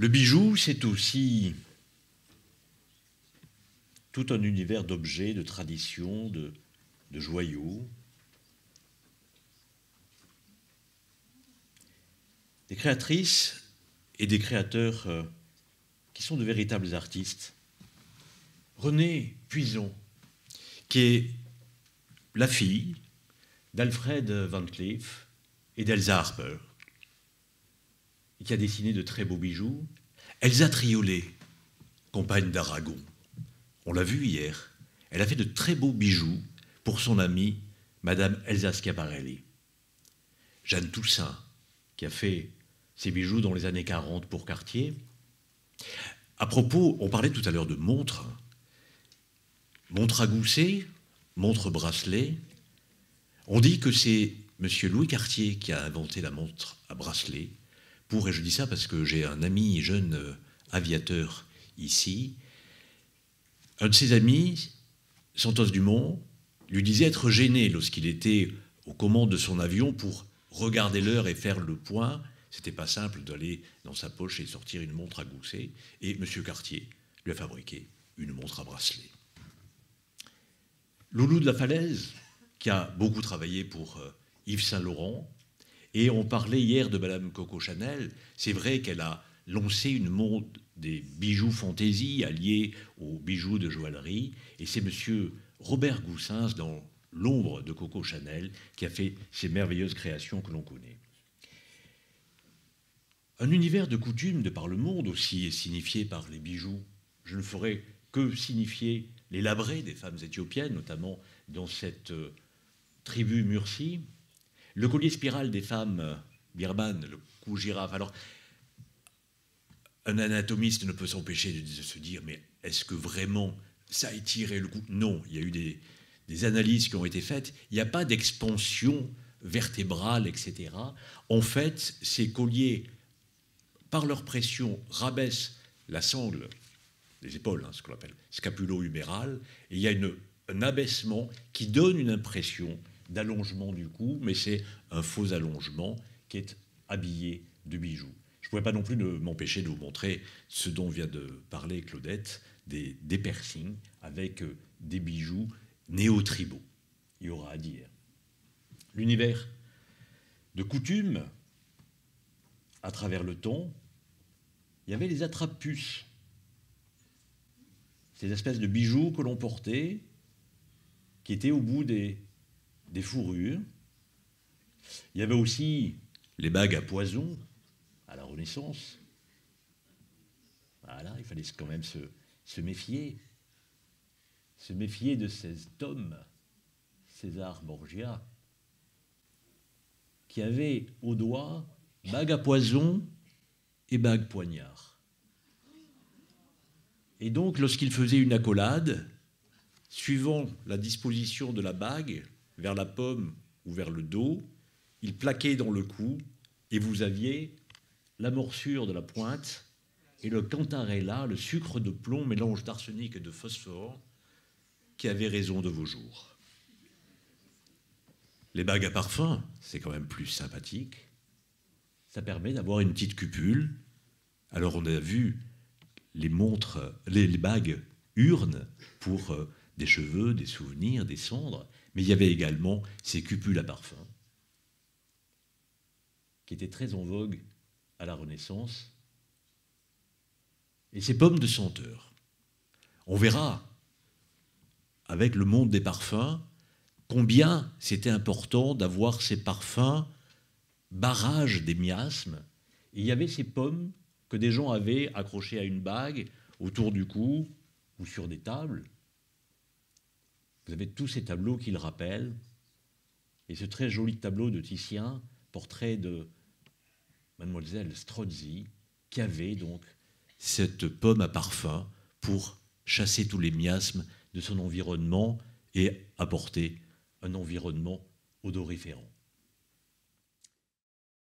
Le bijou, c'est aussi tout un univers d'objets, de traditions, de joyaux. Des créatrices et des créateurs qui sont de véritables artistes. Renée Puison, qui est la fille d'Alfred Van Cleef et d'Elsa Harper, et qui a dessiné de très beaux bijoux. Elsa Triolet, compagne d'Aragon, on l'a vu hier, elle a fait de très beaux bijoux pour son amie, Madame Elsa Schiaparelli. Jeanne Toussaint, qui a fait ses bijoux dans les années 40 pour Cartier. À propos, on parlait tout à l'heure de montres. Montre à gousset, montre bracelet. On dit que c'est M. Louis Cartier qui a inventé la montre à bracelet. Et je dis ça parce que j'ai un ami jeune aviateur ici. Un de ses amis, Santos Dumont, lui disait être gêné lorsqu'il était aux commandes de son avion pour regarder l'heure et faire le point. C'était pas simple d'aller dans sa poche et sortir une montre à gousset. Et M. Cartier lui a fabriqué une montre à bracelet. Loulou de la Falaise, qui a beaucoup travaillé pour Yves Saint-Laurent, et on parlait hier de Madame Coco Chanel. C'est vrai qu'elle a lancé une mode des bijoux fantaisie alliés aux bijoux de joaillerie, et c'est M. Robert Goussens, dans l'ombre de Coco Chanel, qui a fait ces merveilleuses créations que l'on connaît. Un univers de coutumes de par le monde aussi est signifié par les bijoux. Je ne ferai que signifier les labrés des femmes éthiopiennes, notamment dans cette tribu Mursi. Le collier spirale des femmes birmanes, le cou girafe. Alors, un anatomiste ne peut s'empêcher de se dire, mais est-ce que vraiment ça a étiré le cou? Non, il y a eu des analyses qui ont été faites. Il n'y a pas d'expansion vertébrale, etc. En fait, ces colliers, par leur pression, rabaissent la sangle, les épaules, ce qu'on appelle scapulo-huméral, et il y a un abaissement qui donne une impression d'allongement du cou, mais c'est un faux allongement qui est habillé de bijoux. Je ne pouvais pas non plus m'empêcher de vous montrer ce dont vient de parler Claudette, des piercings avec des bijoux néo-tribaux. Il y aura à dire. L'univers de coutume, à travers le temps, il y avait les attrape-puces, ces espèces de bijoux que l'on portait, qui étaient au bout des fourrures. Il y avait aussi les bagues à poison à la Renaissance. Voilà, il fallait quand même se méfier de cet homme, César Borgia, qui avait au doigt bague à poison et bague poignard. Et donc, lorsqu'il faisait une accolade, suivant la disposition de la bague, vers la paume ou vers le dos, il plaquait dans le cou, et vous aviez la morsure de la pointe et le cantarella, le sucre de plomb, mélange d'arsenic et de phosphore, qui avait raison de vos jours. Les bagues à parfum, c'est quand même plus sympathique. Ça permet d'avoir une petite cupule. Alors on a vu les montres, les bagues urnes pour des cheveux, des souvenirs, des cendres, mais il y avait également ces cupules à parfum qui étaient très en vogue à la Renaissance, et ces pommes de senteur. On verra avec le monde des parfums combien c'était important d'avoir ces parfums barrage des miasmes. Et il y avait ces pommes que des gens avaient accrochées à une bague autour du cou ou sur des tables. Vous avez tous ces tableaux qui le rappellent. Et ce très joli tableau de Titien, portrait de Mademoiselle Strozzi, qui avait donc cette pomme à parfum pour chasser tous les miasmes de son environnement et apporter un environnement odoriférant.